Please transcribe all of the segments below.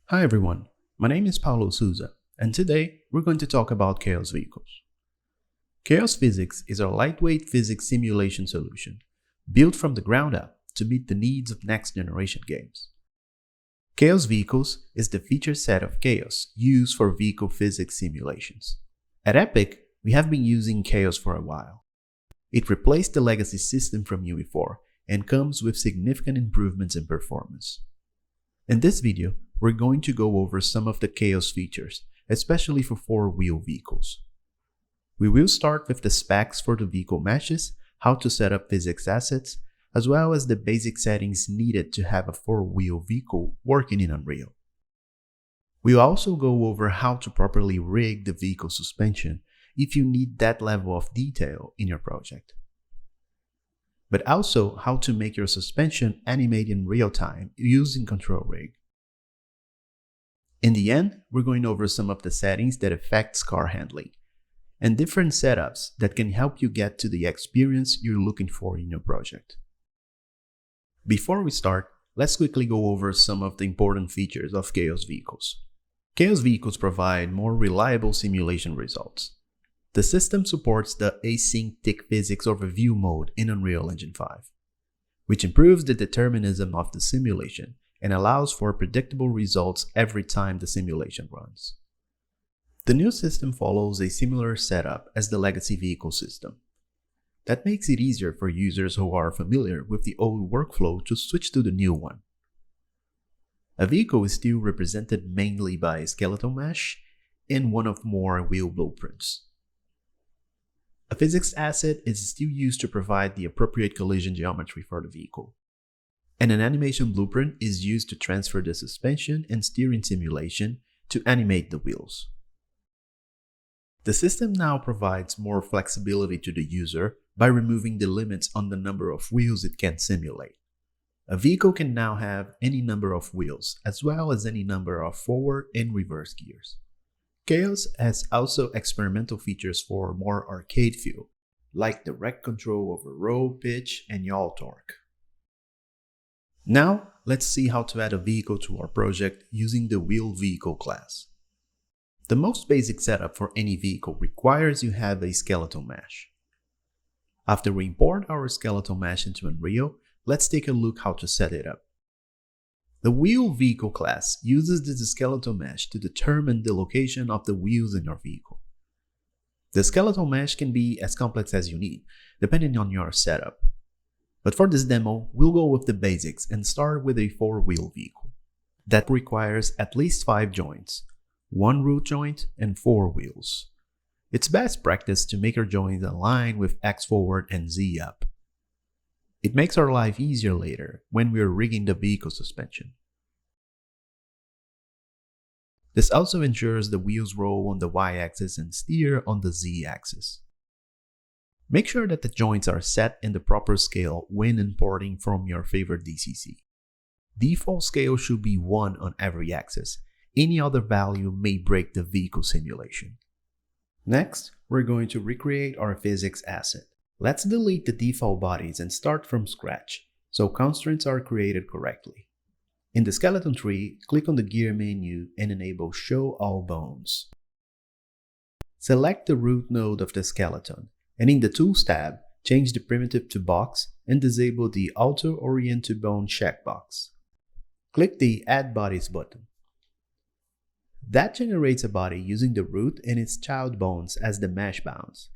Hi everyone, my name is Paulo Souza, and today we're going to talk about Chaos Vehicles. Chaos Physics is a lightweight physics simulation solution built from the ground up to meet the needs of next-generation games. Chaos Vehicles is the feature set of Chaos used for vehicle physics simulations. At Epic, we have been using Chaos for a while. It replaced the legacy system from UE4 and comes with significant improvements in performance. In this video, we're going to go over some of the Chaos features, especially for four-wheel vehicles. We will start with the specs for the vehicle meshes, how to set up physics assets, as well as the basic settings needed to have a four-wheel vehicle working in Unreal. We'll also go over how to properly rig the vehicle suspension if you need that level of detail in your project, but also how to make your suspension animate in real time using Control Rig. In the end, we're going over some of the settings that affect car handling, and different setups that can help you get to the experience you're looking for in your project. Before we start, let's quickly go over some of the important features of Chaos Vehicles. Chaos Vehicles provide more reliable simulation results. The system supports the Async Tick Physics Overview mode in Unreal Engine 5, which improves the determinism of the simulation and allows for predictable results every time the simulation runs. The new system follows a similar setup as the legacy vehicle system. That makes it easier for users who are familiar with the old workflow to switch to the new one. A vehicle is still represented mainly by a skeletal mesh and one of more wheel blueprints. A physics asset is still used to provide the appropriate collision geometry for the vehicle, and an animation blueprint is used to transfer the suspension and steering simulation to animate the wheels. The system now provides more flexibility to the user by removing the limits on the number of wheels it can simulate. A vehicle can now have any number of wheels, as well as any number of forward and reverse gears. Chaos has also experimental features for more arcade feel, like direct control over roll, pitch, and yaw torque. Now, let's see how to add a vehicle to our project using the Wheel Vehicle class. The most basic setup for any vehicle requires you have a skeletal mesh. After we import our skeletal mesh into Unreal, let's take a look how to set it up. The Wheel Vehicle class uses the skeletal mesh to determine the location of the wheels in your vehicle. The skeletal mesh can be as complex as you need, depending on your setup. But for this demo, we'll go with the basics and start with a four-wheel vehicle. That requires at least 5 joints, 1 root joint, and 4 wheels. It's best practice to make our joints align with X forward and Z up. It makes our life easier later when we're rigging the vehicle suspension. This also ensures the wheels roll on the Y-axis and steer on the Z-axis. Make sure that the joints are set in the proper scale when importing from your favorite DCC. Default scale should be 1 on every axis. Any other value may break the vehicle simulation. Next, we're going to recreate our physics asset. Let's delete the default bodies and start from scratch, so constraints are created correctly. In the skeleton tree, click on the gear menu and enable Show All Bones. Select the root node of the skeleton, and in the Tools tab, change the primitive to box and disable the Auto Orient to Bone checkbox. Click the Add Bodies button. That generates a body using the root and its child bones as the mesh bounds.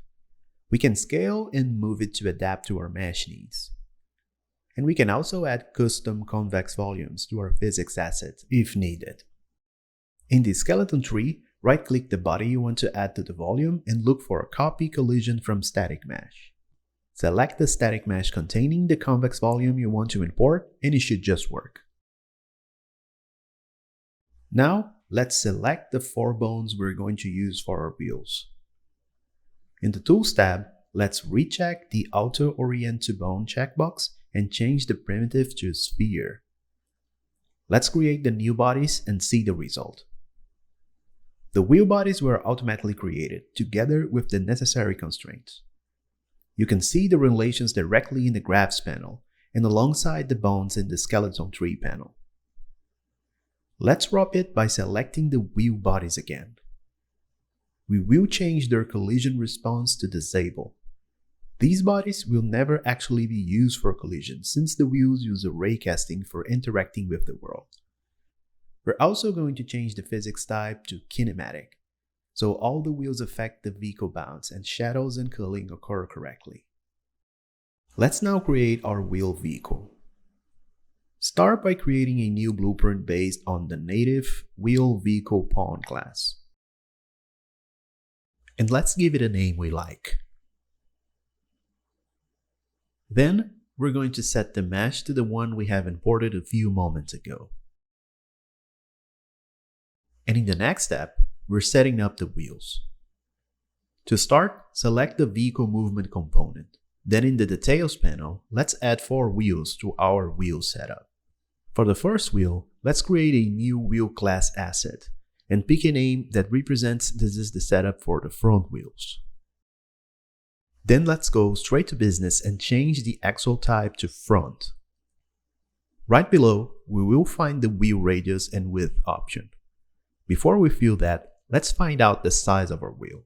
We can scale and move it to adapt to our mesh needs. And we can also add custom convex volumes to our physics assets if needed. In the skeleton tree, right-click the body you want to add to the volume and look for a copy collision from static mesh. Select the static mesh containing the convex volume you want to import and it should just work. Now, let's select the 4 bones we're going to use for our wheels. In the Tools tab, let's recheck the Auto Orient to Bone checkbox and change the primitive to Sphere. Let's create the new bodies and see the result. The wheel bodies were automatically created, together with the necessary constraints. You can see the relations directly in the Graphs panel and alongside the bones in the Skeleton Tree panel. Let's wrap it by selecting the wheel bodies again. We will change their collision response to disable. These bodies will never actually be used for collision since the wheels use a ray casting for interacting with the world. We're also going to change the physics type to kinematic, so all the wheels affect the vehicle bounce and shadows and culling occur correctly. Let's now create our wheel vehicle. Start by creating a new blueprint based on the native wheel vehicle pawn class. And let's give it a name we like. Then we're going to set the mesh to the one we have imported a few moments ago. And in the next step, we're setting up the wheels. To start, select the vehicle movement component. Then in the details panel, let's add 4 wheels to our wheel setup. For the first wheel, let's create a new wheel class asset and pick a name that represents this is the setup for the front wheels. Then let's go straight to business and change the axle type to front. Right below, we will find the wheel radius and width option. Before we fill that, let's find out the size of our wheel.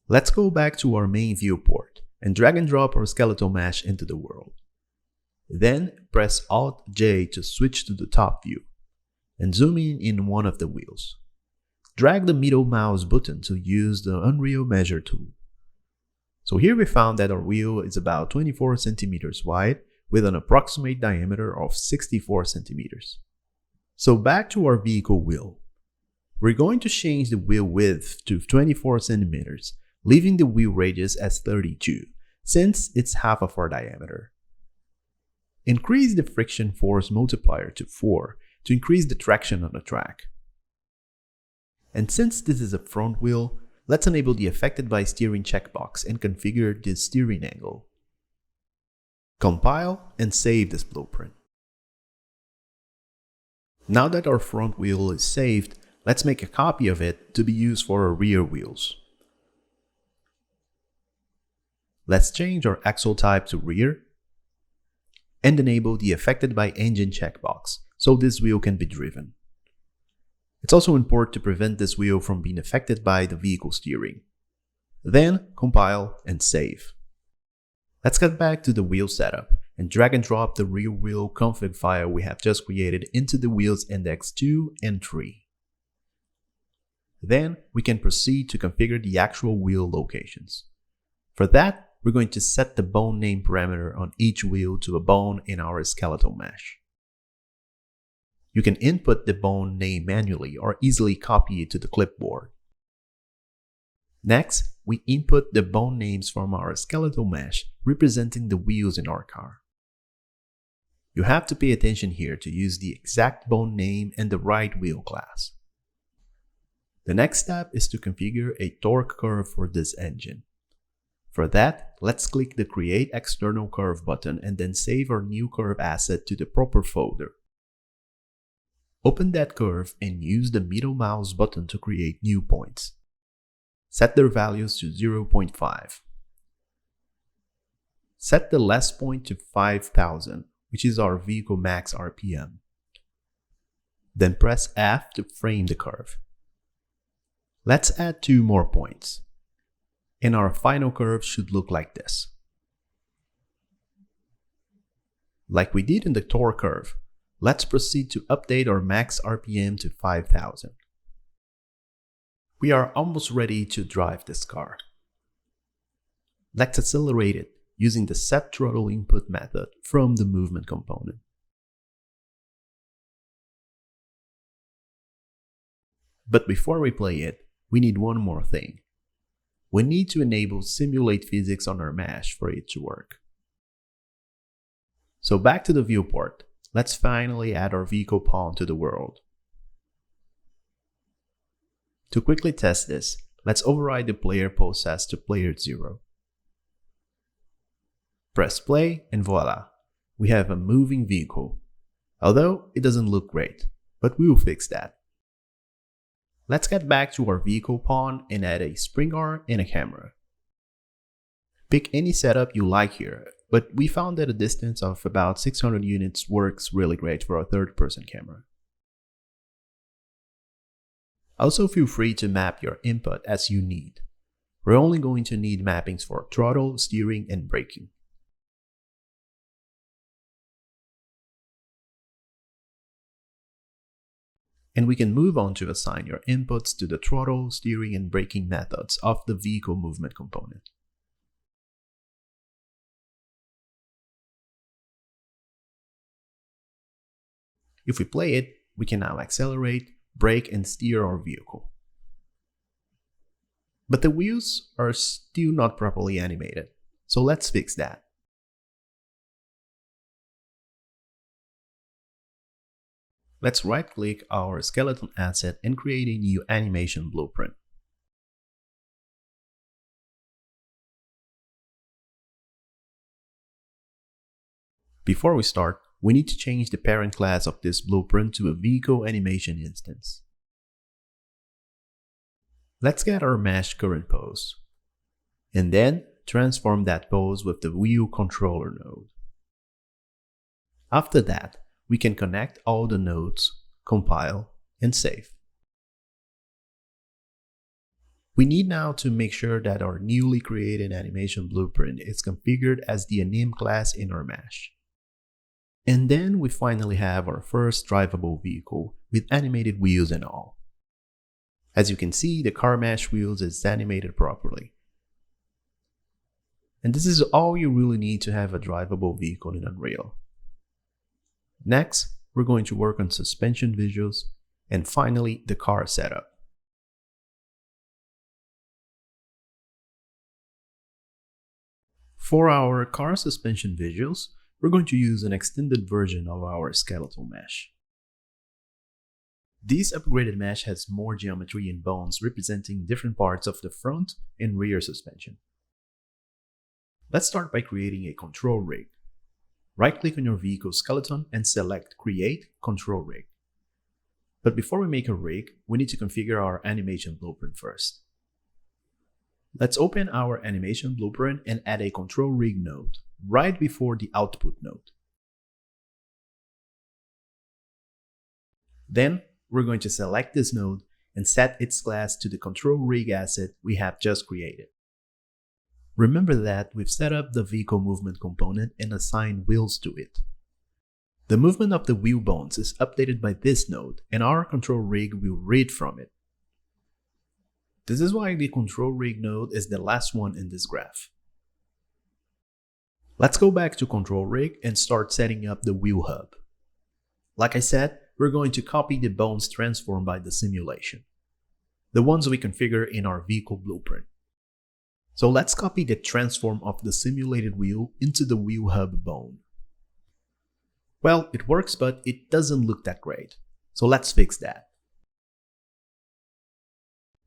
Let's go back to our main viewport and drag and drop our skeletal mesh into the world. Then press Alt-J to switch to the top view and zoom in one of the wheels. Drag the middle mouse button to use the Unreal Measure tool. So here we found that our wheel is about 24 centimeters wide with an approximate diameter of 64 centimeters. So back to our vehicle wheel. We're going to change the wheel width to 24 centimeters, leaving the wheel radius as 32, since it's half of our diameter. Increase the friction force multiplier to 4 to increase the traction on the track. And since this is a front wheel, let's enable the Affected by Steering checkbox and configure the steering angle. Compile and save this blueprint. Now that our front wheel is saved, let's make a copy of it to be used for our rear wheels. Let's change our axle type to rear and enable the Affected by Engine checkbox so this wheel can be driven. It's also important to prevent this wheel from being affected by the vehicle steering. Then compile and save. Let's get back to the wheel setup and drag and drop the rear wheel config file we have just created into the wheels index 2 and 3. Then we can proceed to configure the actual wheel locations. For that, we're going to set the bone name parameter on each wheel to a bone in our skeletal mesh. You can input the bone name manually or easily copy it to the clipboard. Next, we input the bone names from our skeletal mesh representing the wheels in our car. You have to pay attention here to use the exact bone name and the right wheel class. The next step is to configure a torque curve for this engine. For that, let's click the Create External Curve button and then save our new curve asset to the proper folder. Open that curve and use the middle mouse button to create new points. Set their values to 0.5. Set the last point to 5,000, which is our vehicle max RPM. Then press F to frame the curve. Let's add 2 more points. And our final curve should look like this. Like we did in the torque curve, let's proceed to update our max RPM to 5,000. We are almost ready to drive this car. Let's accelerate it using the set throttle input method from the movement component. But before we play it, we need one more thing. We need to enable simulate physics on our mesh for it to work. So back to the viewport, let's finally add our vehicle pawn to the world. To quickly test this, let's override the player process to player 0. Press play and voila, we have a moving vehicle. Although it doesn't look great, but we will fix that. Let's get back to our vehicle pawn and add a spring arm and a camera. Pick any setup you like here, but we found that a distance of about 600 units works really great for a third-person camera. Also, feel free to map your input as you need. We're only going to need mappings for throttle, steering, and braking. And we can move on to assign your inputs to the throttle, steering, and braking methods of the vehicle movement component. If we play it, we can now accelerate, brake, and steer our vehicle. But the wheels are still not properly animated, so let's fix that. Let's right-click our skeleton asset and create a new animation blueprint. Before we start, we need to change the parent class of this blueprint to a vehicle animation instance. Let's get our mesh current pose, and then transform that pose with the wheel controller node. After that, we can connect all the nodes, compile, and save. We need now to make sure that our newly created animation blueprint is configured as the anim class in our mesh. And then we finally have our first drivable vehicle with animated wheels and all. As you can see, the car mesh wheels is animated properly. And this is all you really need to have a drivable vehicle in Unreal. Next, we're going to work on suspension visuals and finally the car setup. For our car suspension visuals, we're going to use an extended version of our skeletal mesh. This upgraded mesh has more geometry and bones representing different parts of the front and rear suspension. Let's start by creating a control rig. Right-click on your vehicle skeleton and select Create Control Rig. But before we make a rig, we need to configure our animation blueprint first. Let's open our animation blueprint and add a control rig node right before the output node. Then we're going to select this node and set its class to the control rig asset we have just created. Remember that we've set up the vehicle movement component and assigned wheels to it. The movement of the wheel bones is updated by this node, and our control rig will read from it. This is why the control rig node is the last one in this graph. Let's go back to control rig and start setting up the wheel hub. Like I said, we're going to copy the bones transformed by the simulation, the ones we configure in our vehicle blueprint. So let's copy the transform of the simulated wheel into the wheel hub bone. Well, it works, but it doesn't look that great. So let's fix that.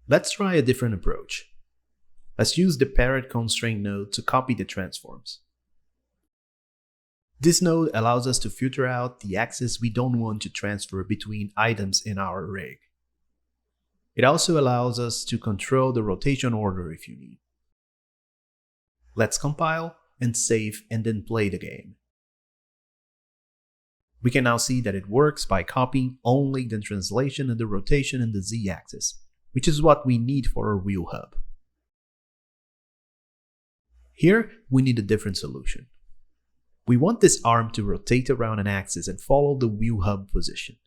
Let's try a different approach. Let's use the parent constraint node to copy the transforms. This node allows us to filter out the axes we don't want to transfer between items in our rig. It also allows us to control the rotation order if you need. Let's compile and save and then play the game. We can now see that it works by copying only the translation and the rotation in the z-axis, which is what we need for our wheel hub. Here, we need a different solution. We want this arm to rotate around an axis and follow the wheel hub position.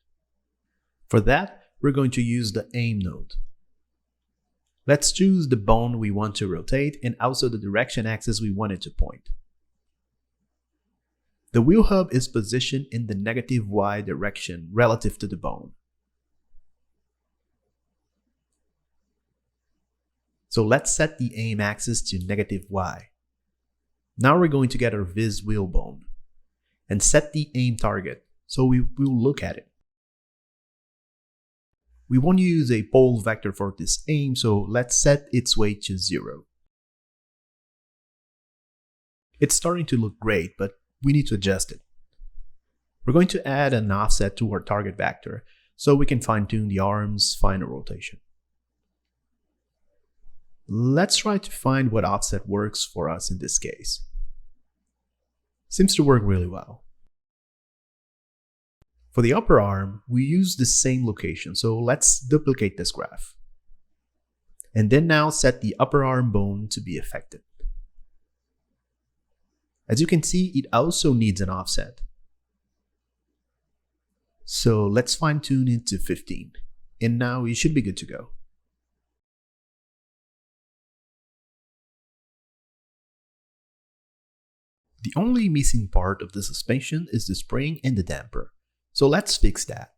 For that, we're going to use the aim node. Let's choose the bone we want to rotate and also the direction axis we want it to point. The wheel hub is positioned in the negative y direction relative to the bone. So let's set the aim axis to negative y. Now we're going to get our viz wheel bone and set the aim target so we will look at it. We want to use a pole vector for this aim, so let's set its weight to 0. It's starting to look great, but we need to adjust it. We're going to add an offset to our target vector so we can fine-tune the arm's final rotation. Let's try to find what offset works for us in this case. Seems to work really well. For the upper arm, we use the same location, so let's duplicate this graph. And then now set the upper arm bone to be affected. As you can see, it also needs an offset. So let's fine tune it to 15. And now you should be good to go. The only missing part of the suspension is the spring and the damper. So let's fix that.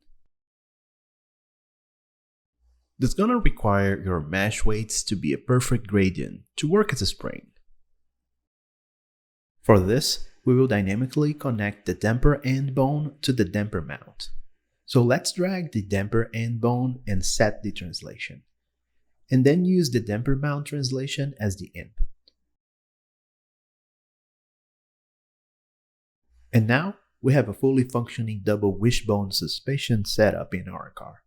This is gonna require your mesh weights to be a perfect gradient to work as a spring. For this, we will dynamically connect the damper end bone to the damper mount. So let's drag the damper end bone and set the translation, and then use the damper mount translation as the input. And now, we have a fully functioning double wishbone suspension setup in our car.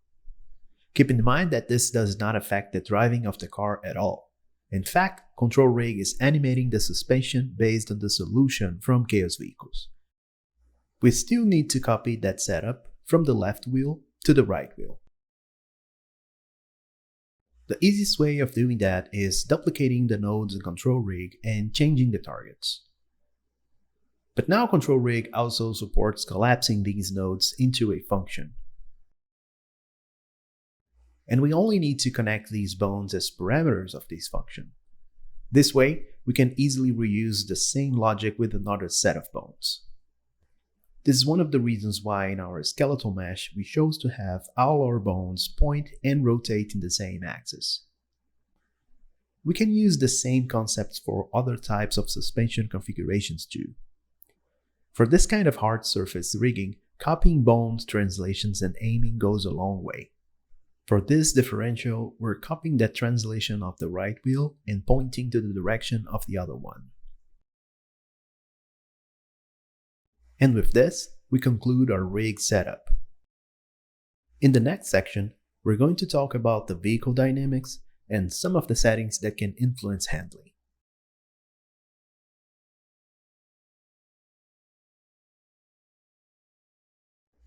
Keep in mind that this does not affect the driving of the car at all. In fact, Control Rig is animating the suspension based on the solution from Chaos Vehicles. We still need to copy that setup from the left wheel to the right wheel. The easiest way of doing that is duplicating the nodes in Control Rig and changing the targets. But now Control Rig also supports collapsing these nodes into a function. And we only need to connect these bones as parameters of this function. This way, we can easily reuse the same logic with another set of bones. This is one of the reasons why in our skeletal mesh we chose to have all our bones point and rotate in the same axis. We can use the same concepts for other types of suspension configurations too. For this kind of hard surface rigging, copying bones, translations, and aiming goes a long way. For this differential, we're copying that translation of the right wheel and pointing to the direction of the other one. And with this, we conclude our rig setup. In the next section, we're going to talk about the vehicle dynamics and some of the settings that can influence handling.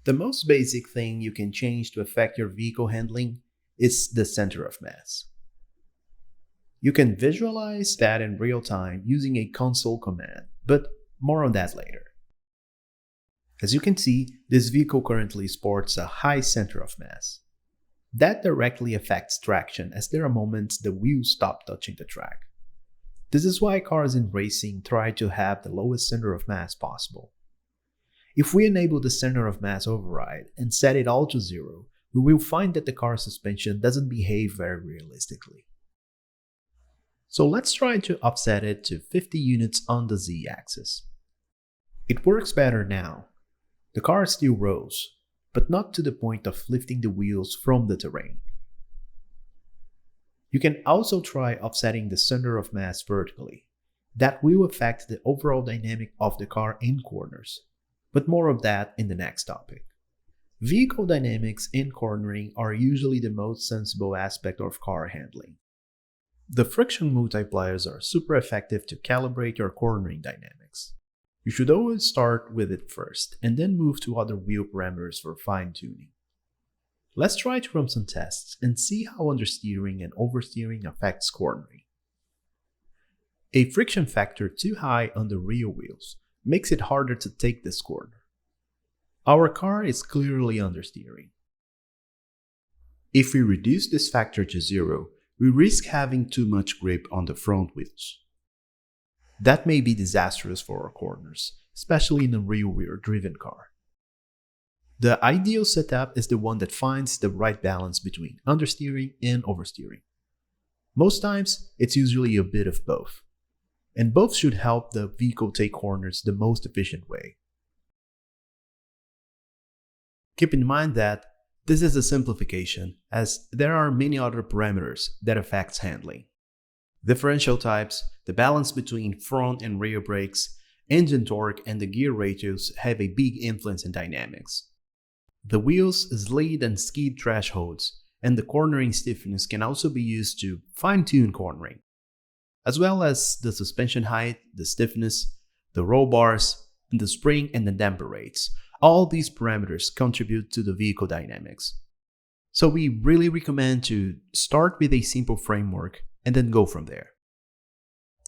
The most basic thing you can change to affect your vehicle handling is the center of mass. You can visualize that in real time using a console command, but more on that later. As you can see, this vehicle currently sports a high center of mass. That directly affects traction as there are moments the wheels stop touching the track. This is why cars in racing try to have the lowest center of mass possible. If we enable the center of mass override and set it all to 0, we will find that the car's suspension doesn't behave very realistically. So let's try to offset it to 50 units on the z-axis. It works better now. The car still rolls, but not to the point of lifting the wheels from the terrain. You can also try offsetting the center of mass vertically. That will affect the overall dynamic of the car in corners. But more of that in the next topic. Vehicle dynamics in cornering are usually the most sensible aspect of car handling. The friction multipliers are super effective to calibrate your cornering dynamics. You should always start with it first and then move to other wheel parameters for fine-tuning. Let's try to run some tests and see how understeering and oversteering affects cornering. A friction factor too high on the rear wheels makes it harder to take this corner. Our car is clearly understeering. If we reduce this factor to 0, we risk having too much grip on the front wheels. That may be disastrous for our corners, especially in a rear-wheel driven car. The ideal setup is the one that finds the right balance between understeering and oversteering. Most times, it's usually a bit of both. And both should help the vehicle take corners the most efficient way. Keep in mind that this is a simplification, as there are many other parameters that affects handling. Differential types, the balance between front and rear brakes, engine torque, and the gear ratios have a big influence in dynamics. The wheels, slid, and skid thresholds, and the cornering stiffness can also be used to fine-tune cornering, as well as the suspension height, the stiffness, the roll bars, and the spring and the damper rates. All these parameters contribute to the vehicle dynamics. So we really recommend to start with a simple framework and then go from there.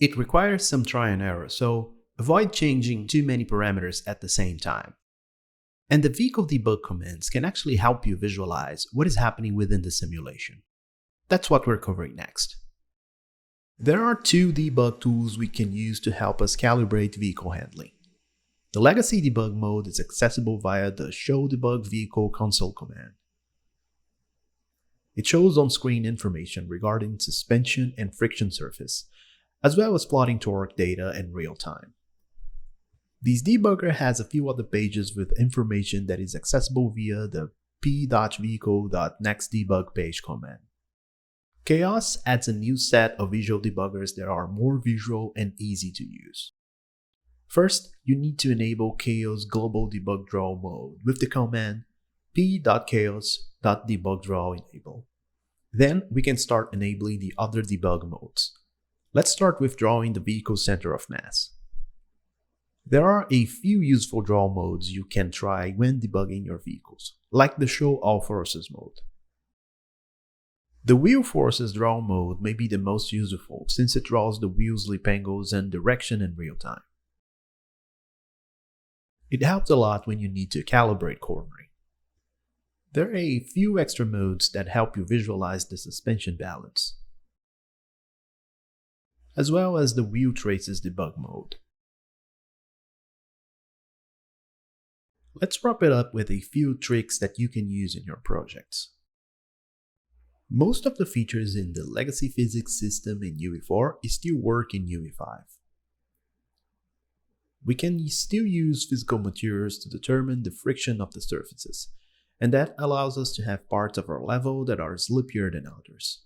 It requires some try and error, so avoid changing too many parameters at the same time. And the vehicle debug commands can actually help you visualize what is happening within the simulation. That's what we're covering next. There are two debug tools we can use to help us calibrate vehicle handling. The legacy debug mode is accessible via the Show Debug Vehicle console command. It shows on-screen information regarding suspension and friction surface, as well as plotting torque data in real time. This debugger has a few other pages with information that is accessible via the p.vehicle.nextDebug page command. Chaos adds a new set of visual debuggers that are more visual and easy to use. First, you need to enable Chaos Global Debug Draw mode with the command p.chaos.debugDraw Then we can start enabling the other debug modes. Let's start with drawing the vehicle's center of mass. There are a few useful draw modes you can try when debugging your vehicles, like the Show All Forces mode. The Wheel Forces draw mode may be the most useful since it draws the wheel's lip angles and direction in real time. It helps a lot when you need to calibrate cornering. There are a few extra modes that help you visualize the suspension balance, as well as the Wheel Traces debug mode. Let's wrap it up with a few tricks that you can use in your projects. Most of the features in the legacy physics system in UE4 still work in UE5. We can still use physical materials to determine the friction of the surfaces, and that allows us to have parts of our level that are slippier than others.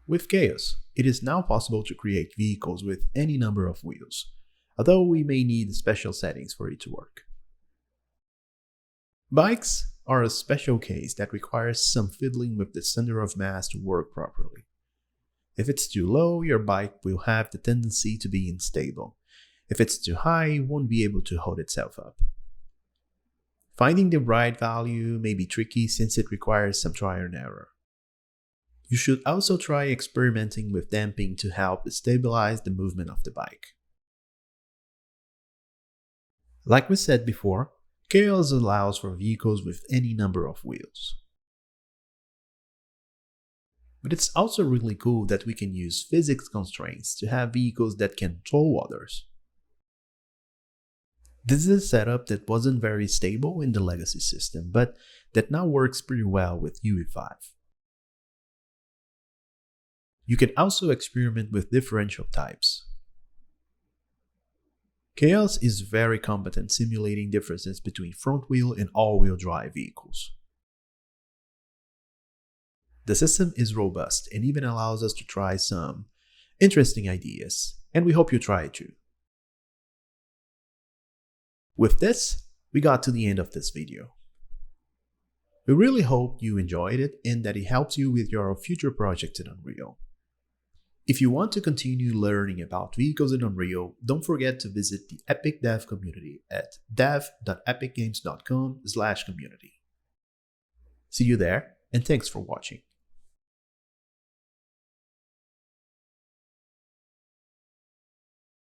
With Chaos, it is now possible to create vehicles with any number of wheels, although we may need special settings for it to work. Bikes are a special case that requires some fiddling with the center of mass to work properly. If it's too low, your bike will have the tendency to be unstable. If it's too high, it won't be able to hold itself up. Finding the right value may be tricky since it requires some trial and error. You should also try experimenting with damping to help stabilize the movement of the bike. Like we said before, Chaos allows for vehicles with any number of wheels. But it's also really cool that we can use physics constraints to have vehicles that can tow others. This is a setup that wasn't very stable in the legacy system, but that now works pretty well with UE5. You can also experiment with differential types. Chaos is very competent simulating differences between front-wheel and all-wheel drive vehicles. The system is robust and even allows us to try some interesting ideas, and we hope you try it too. With this, we got to the end of this video. We really hope you enjoyed it and that it helps you with your future projects in Unreal. If you want to continue learning about vehicles in Unreal, don't forget to visit the Epic Dev community at dev.epicgames.com/community. See you there, and thanks for watching.